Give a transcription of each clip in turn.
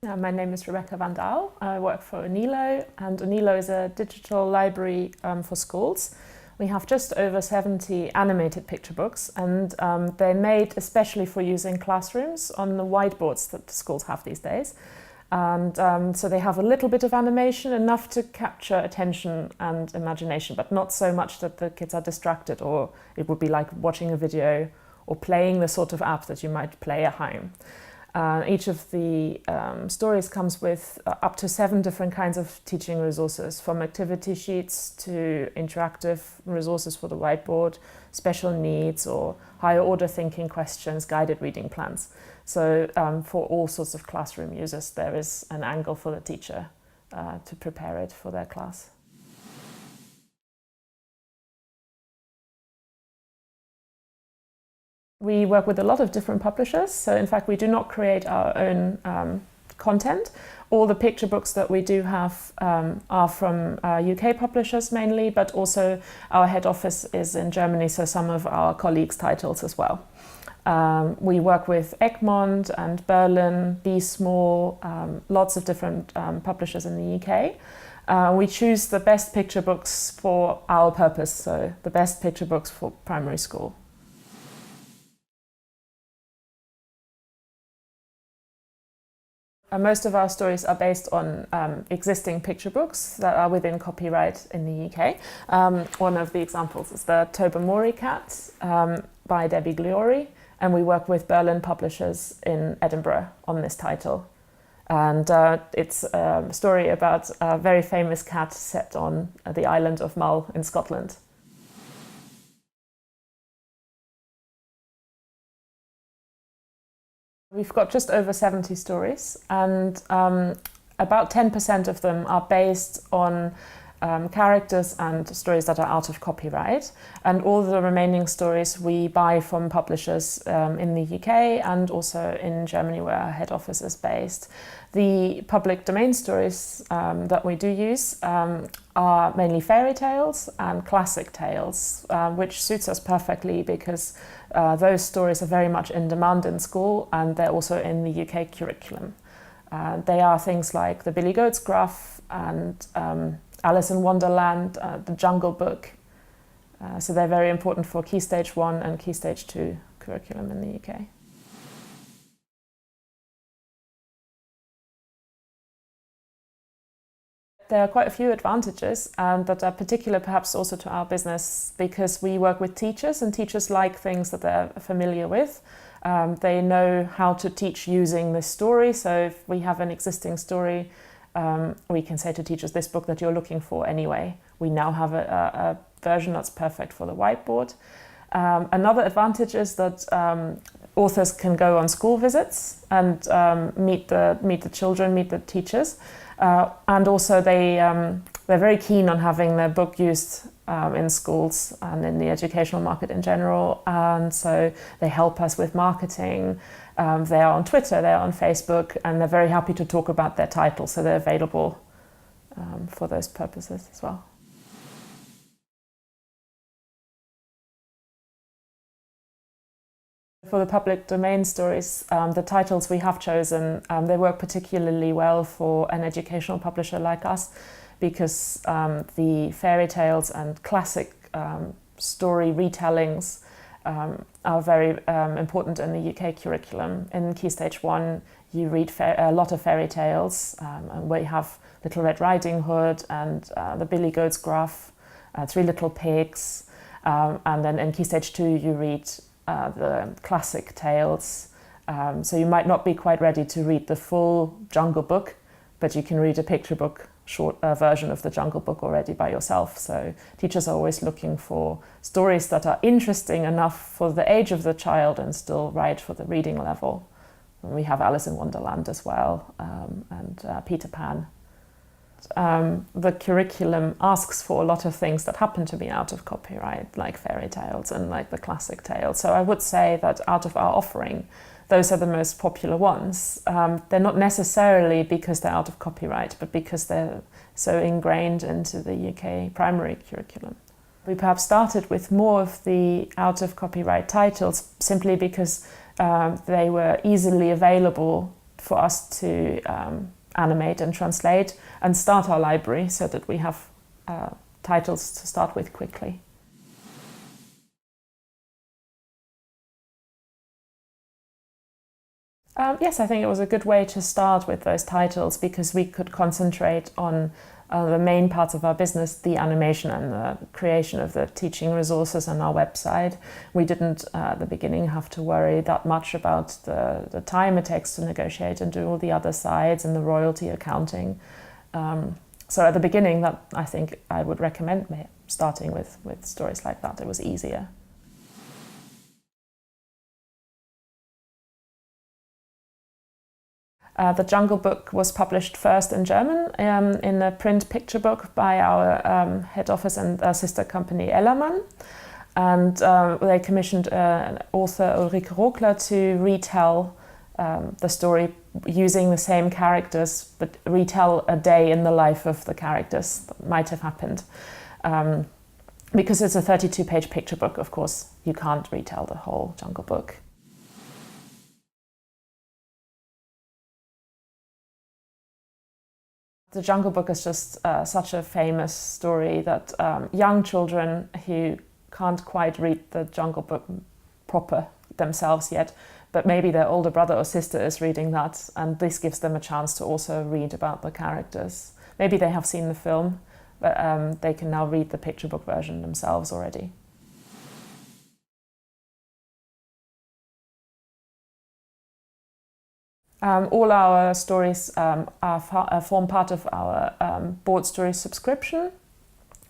My name is Rebecca Van Daal. I work for Onilo, and Onilo is a digital library for schools. We have just over 70 animated picture books, and they're made especially for use in classrooms on the whiteboards that the schools have these days. And so they have a little bit of animation, enough to capture attention and imagination, but not so much that the kids are distracted, or it would be like watching a video or playing the sort of app that you might play at home. Each of the stories comes with up to 7 different kinds of teaching resources, from activity sheets to interactive resources for the whiteboard, special needs or higher order thinking questions, guided reading plans. So for all sorts of classroom users, there is an angle for the teacher to prepare it for their class. We work with a lot of different publishers, so in fact we do not create our own content. All the picture books that we do have are from UK publishers mainly, but also our head office is in Germany, so some of our colleagues' titles as well. We work with Egmont and Berlin, Be Small, lots of different publishers in the UK. We choose the best picture books for our purpose, so the best picture books for primary school. Most of our stories are based on existing picture books that are within copyright in the UK. One of the examples is the Tobermory Cat by Debbie Gliory, and we work with Berlin publishers in Edinburgh on this title. And it's a story about a very famous cat set on the island of Mull in Scotland. We've got just over 70 stories, and about 10% of them are based on characters and stories that are out of copyright, and all the remaining stories we buy from publishers in the UK and also in Germany, where our head office is based. The public domain stories that we do use are mainly fairy tales and classic tales, which suits us perfectly because those stories are very much in demand in school, and they're also in the UK curriculum. They are things like the Billy Goat's Gruff and Alice in Wonderland, the Jungle Book. So they're very important for Key Stage 1 and Key Stage 2 curriculum in the UK. There are quite a few advantages that are particular perhaps also to our business, because we work with teachers, and teachers like things that they're familiar with. They know how to teach using this story, so if we have an existing story, we can say to teachers, this book that you're looking for anyway. We now have a version that's perfect for the whiteboard. Another advantage is that authors can go on school visits and meet the children, meet the teachers. And also they're very keen on having their book used in schools and in the educational market in general. And so they help us with marketing. They are on Twitter, they're on Facebook, and they're very happy to talk about their title. So they're available for those purposes as well. For the public domain stories, the titles we have chosen, they work particularly well for an educational publisher like us, because the fairy tales and classic story retellings are very important in the UK curriculum. In Key Stage 1, you read a lot of fairy tales, and we have Little Red Riding Hood and the Billy Goat's Gruff, Three Little Pigs, and then in Key Stage 2 you read the classic tales. So you might not be quite ready to read the full Jungle Book, but you can read a picture book short version of the Jungle Book already by yourself. So teachers are always looking for stories that are interesting enough for the age of the child and still right for the reading level. And we have Alice in Wonderland as well, and Peter Pan. The curriculum asks for a lot of things that happen to be out of copyright, like fairy tales and like the classic tales. So I would say that out of our offering, those are the most popular ones. They're not necessarily because they're out of copyright, but because they're so ingrained into the UK primary curriculum. We perhaps started with more of the out of copyright titles simply because they were easily available for us to animate and translate and start our library so that we have titles to start with quickly. Yes, I think it was a good way to start with those titles because we could concentrate on the main parts of our business, the animation and the creation of the teaching resources on our website. We didn't at the beginning have to worry that much about the time it takes to negotiate and do all the other sides and the royalty accounting. So at the beginning, that I think I would recommend starting with stories like that. It was easier. The Jungle Book was published first in German in a print picture book by our head office and sister company Ellermann. And they commissioned author Ulrike Rogler to retell the story using the same characters, but retell a day in the life of the characters that might have happened. Because it's a 32-page picture book, of course, you can't retell the whole Jungle Book. The Jungle Book is just such a famous story that young children who can't quite read the Jungle Book proper themselves yet, but maybe their older brother or sister is reading that, and this gives them a chance to also read about the characters. Maybe they have seen the film, but they can now read the picture book version themselves already. All our stories form part of our board story subscription.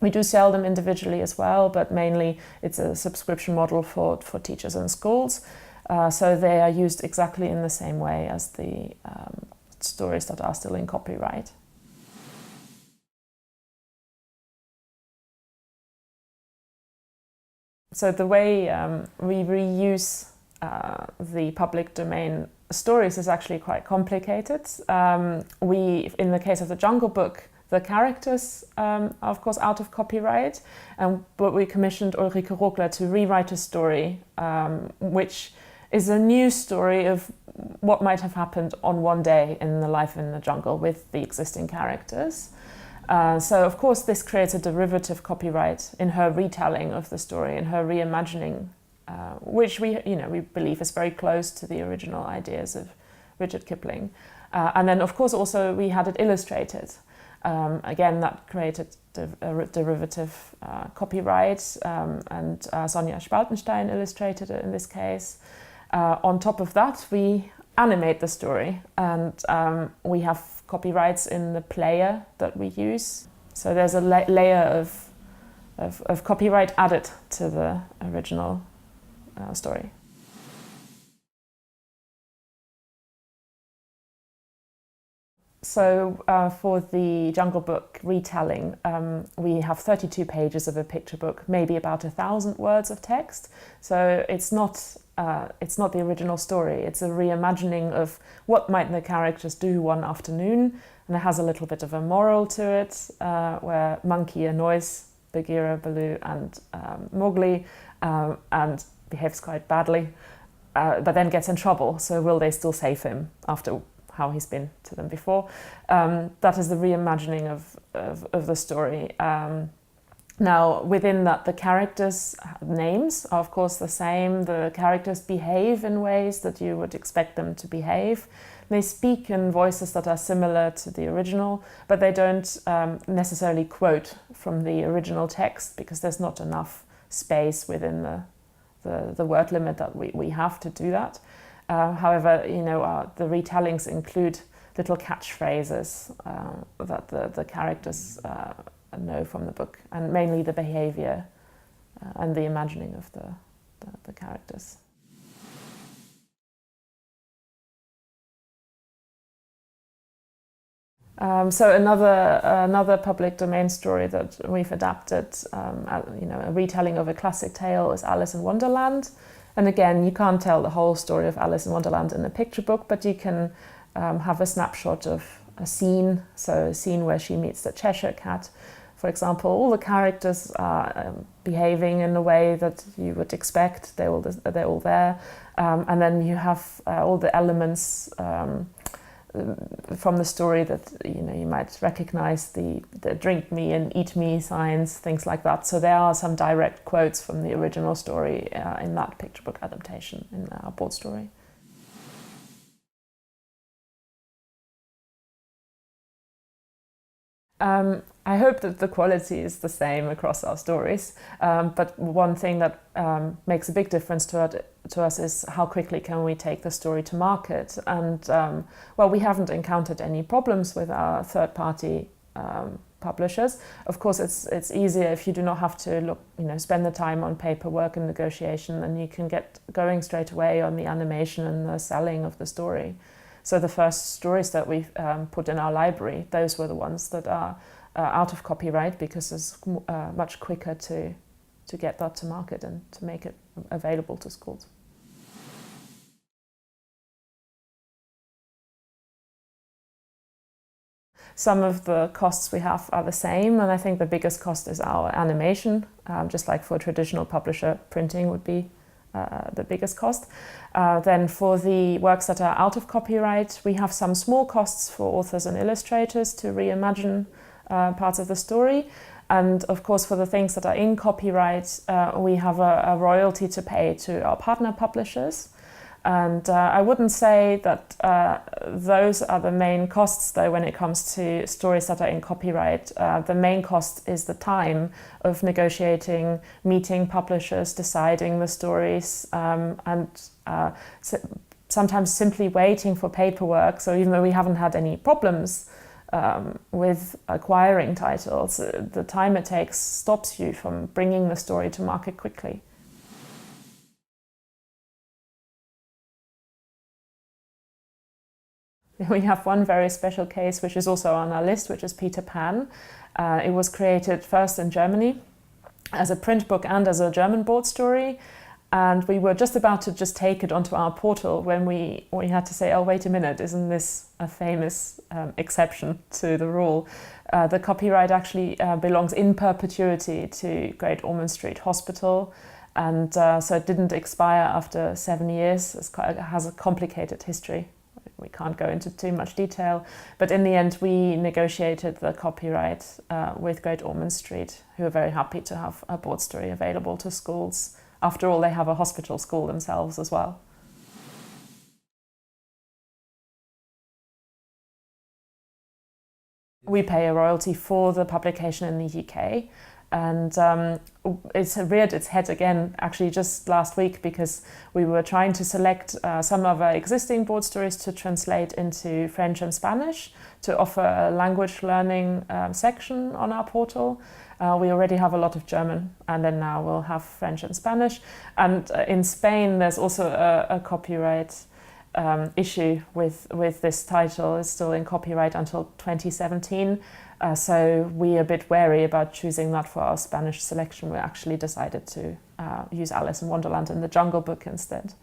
We do sell them individually as well, but mainly it's a subscription model for teachers and schools. So they are used exactly in the same way as the stories that are still in copyright. So the way we reuse the public domain stories is actually quite complicated. In the case of the Jungle Book, the characters are of course out of copyright, but we commissioned Ulrike Rogler to rewrite a story which is a new story of what might have happened on one day in the life in the jungle with the existing characters. So of course this creates a derivative copyright in her retelling of the story, in her reimagining, which we believe is very close to the original ideas of Rudyard Kipling. And then of course also we had it illustrated. Again, that created a derivative copyright, and Sonja Spaltenstein illustrated it in this case. On top of that, we animate the story, and we have copyrights in the player that we use. So there's a layer of copyright added to the original story. So for the Jungle Book retelling, we have 32 pages of a picture book, maybe about 1,000 words of text. So it's not the original story. It's a reimagining of what might the characters do one afternoon, and it has a little bit of a moral to it, where Monkey annoys Bagheera, Baloo, and Mowgli, and behaves quite badly, but then gets in trouble. So will they still save him after how he's been to them before? That is the reimagining of the story. Now, within that, the characters' names are of course the same. The characters behave in ways that you would expect them to behave. They speak in voices that are similar to the original, but they don't necessarily quote from the original text because there's not enough space within the word limit that we have to do that. However, the retellings include little catchphrases that the characters know from the book, and mainly the behavior and the imagining of the characters. So another public domain story that we've adapted, a retelling of a classic tale, is Alice in Wonderland. And again, you can't tell the whole story of Alice in Wonderland in a picture book, but you can have a snapshot of a scene. So a scene where she meets the Cheshire Cat, for example. All the characters are behaving in a way that you would expect. They're all there. And then you have all the elements from the story that you might recognize the drink me and eat me signs, things like that. So there are some direct quotes from the original story in that picture book adaptation in our board story. I hope that the quality is the same across our stories, but one thing that makes a big difference to us is how quickly can we take the story to market. And well, we haven't encountered any problems with our third-party publishers. Of course, it's easier if you do not have to spend the time on paperwork and negotiation, and you can get going straight away on the animation and the selling of the story. So the first stories that we've put in our library, those were the ones that are out of copyright, because it's much quicker to get that to market and to make it available to schools. Some of the costs we have are the same, and I think the biggest cost is our animation, just like for a traditional publisher, printing would be the biggest cost. Then for the works that are out of copyright, we have some small costs for authors and illustrators to reimagine parts of the story. And of course, for the things that are in copyright, we have a royalty to pay to our partner publishers. And I wouldn't say that those are the main costs, though, when it comes to stories that are in copyright. The main cost is the time of negotiating, meeting publishers, deciding the stories, and sometimes simply waiting for paperwork. So even though we haven't had any problems with acquiring titles, the time it takes stops you from bringing the story to market quickly. We have one very special case, which is also on our list, which is Peter Pan. It was created first in Germany as a print book and as a German board story. And we were just about to just take it onto our portal when we had to say, oh, wait a minute, isn't this a famous exception to the rule? The copyright actually belongs in perpetuity to Great Ormond Street Hospital. And so it didn't expire after 7 years. It has a complicated history. We can't go into too much detail, but in the end we negotiated the copyright with Great Ormond Street, who are very happy to have a board story available to schools. After all, they have a hospital school themselves as well. We pay a royalty for the publication in the UK. And it's reared its head again, actually just last week, because we were trying to select some of our existing board stories to translate into French and Spanish, to offer a language learning section on our portal. We already have a lot of German, and then now we'll have French and Spanish. And in Spain, there's also a copyright issue with this title. It's still in copyright until 2017. So we're a bit wary about choosing that for our Spanish selection. We actually decided to use Alice in Wonderland in the Jungle Book instead.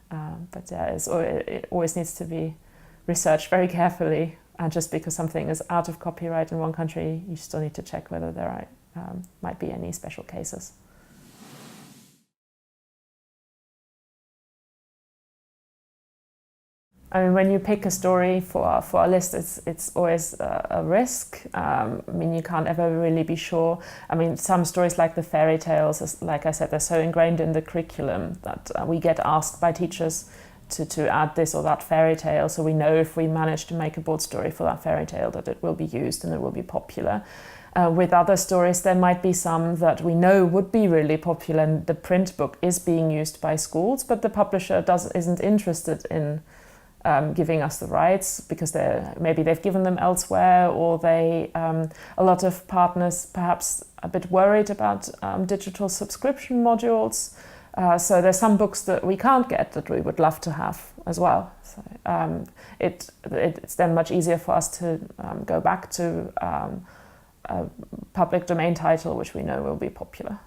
But yeah, it always needs to be researched very carefully. And just because something is out of copyright in one country, you still need to check whether there might be any special cases. I mean, when you pick a story for our list, it's always a risk. I mean, you can't ever really be sure. I mean, some stories like the fairy tales, like I said, they're so ingrained in the curriculum that we get asked by teachers to add this or that fairy tale, so we know if we manage to make a board story for that fairy tale that it will be used and it will be popular. With other stories, there might be some that we know would be really popular, and the print book is being used by schools, but the publisher isn't interested in giving us the rights because maybe they've given them elsewhere, or a lot of partners perhaps a bit worried about digital subscription modules. So there's some books that we can't get that we would love to have as well. So it's then much easier for us to go back to a public domain title which we know will be popular.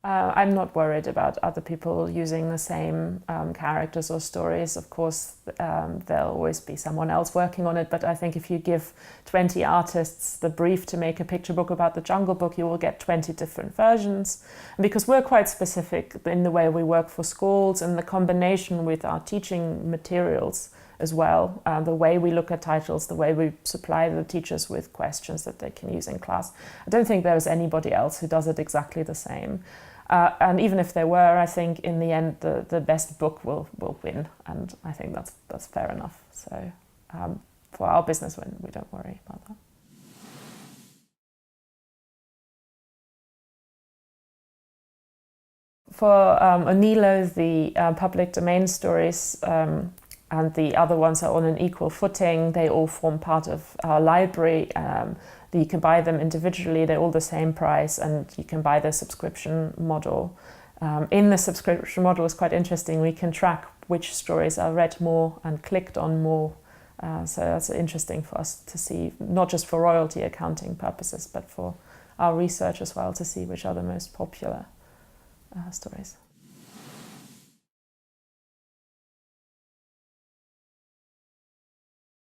I'm not worried about other people using the same characters or stories. Of course, there'll always be someone else working on it, but I think if you give 20 artists the brief to make a picture book about the Jungle Book, you will get 20 different versions. And because we're quite specific in the way we work for schools and the combination with our teaching materials as well, the way we look at titles, the way we supply the teachers with questions that they can use in class. I don't think there's anybody else who does it exactly the same. And even if there were, I think in the end the best book will win, and I think that's fair enough. So for our business, we don't worry about that. For Onilo, the public domain stories and the other ones are on an equal footing. They all form part of our library. You can buy them individually, they're all the same price, and you can buy the subscription model. In the subscription model, it's quite interesting. We can track which stories are read more and clicked on more. So that's interesting for us to see, not just for royalty accounting purposes, but for our research as well, to see which are the most popular stories.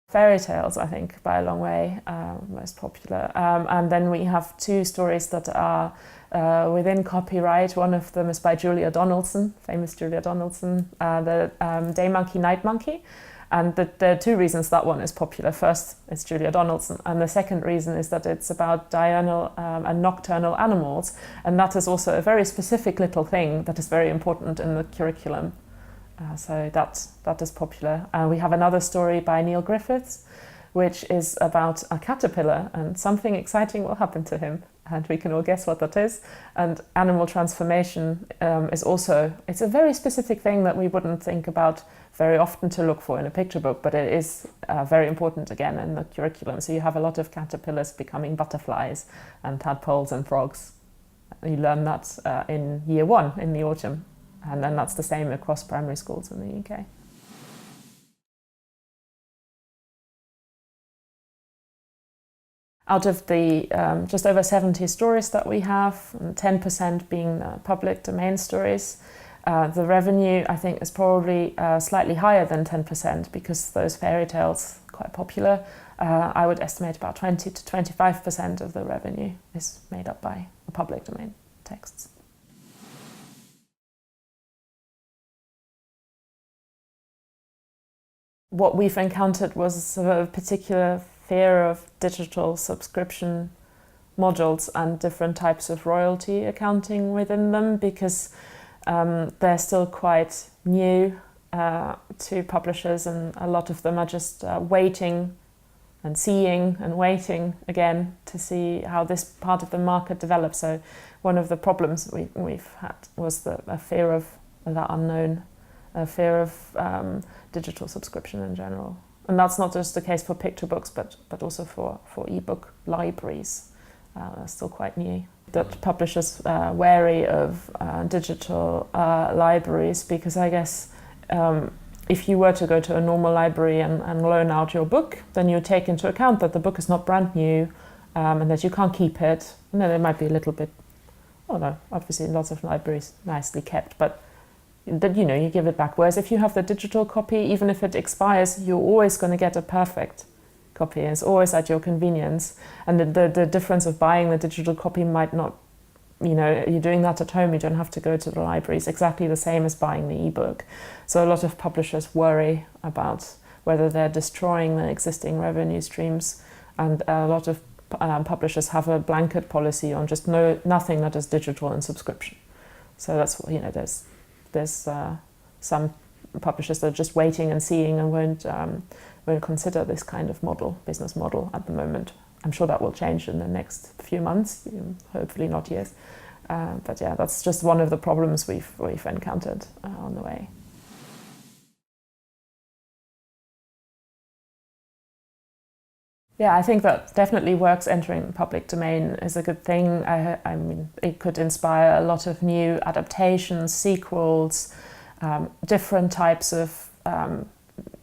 Fairy tales, I think, by a long way, most popular. And then we have two stories that are within copyright. One of them is by Julia Donaldson, famous Julia Donaldson, the Day Monkey, Night Monkey. And there are two reasons that one is popular. First, it's Julia Donaldson. And the second reason is that it's about diurnal and nocturnal animals. And that is also a very specific little thing that is very important in the curriculum. So that is popular. We have another story by Neil Griffiths, which is about a caterpillar, and something exciting will happen to him, and we can all guess what that is. And animal transformation is also, it's a very specific thing that we wouldn't think about very often to look for in a picture book, but it is very important again in the curriculum. So you have a lot of caterpillars becoming butterflies and tadpoles and frogs. You learn that in year 1 in the autumn. And then that's the same across primary schools in the UK. Out of the just over 70 stories that we have, 10% being public domain stories, the revenue, I think, is probably slightly higher than 10% because those fairy tales are quite popular. I would estimate about 20 to 25% of the revenue is made up by public domain texts. What we've encountered was a particular fear of digital subscription modules and different types of royalty accounting within them, because they're still quite new to publishers, and a lot of them are just waiting and seeing and waiting again to see how this part of the market develops. So one of the problems we've had was a fear of that unknown, a fear of digital subscription in general. And that's not just the case for picture books, but also for ebook libraries. They're still quite new. That publishers are wary of digital libraries, because I guess if you were to go to a normal library and loan out your book, then you take into account that the book is not brand new and that you can't keep it. And then it might be a little bit, oh no, obviously lots of libraries nicely kept, but that, you give it back. Whereas if you have the digital copy, even if it expires, you're always going to get a perfect copy. It's always at your convenience. And the difference of buying the digital copy might not, you're doing that at home, you don't have to go to the library. It's exactly the same as buying the ebook. So a lot of publishers worry about whether they're destroying the existing revenue streams. And a lot of publishers have a blanket policy on just nothing that is digital and subscription. So that's, there's some publishers that are just waiting and seeing and won't consider this kind of business model at the moment. I'm sure that will change in the next few months, hopefully not years. But yeah, that's just one of the problems we've encountered on the way. Yeah, I think that definitely works. Entering public domain is a good thing. I mean, it could inspire a lot of new adaptations, sequels, different types of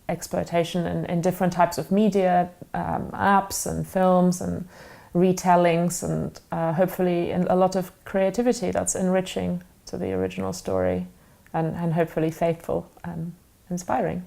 exploitation in different types of media, apps and films, and retellings and hopefully a lot of creativity that's enriching to the original story and hopefully faithful and inspiring.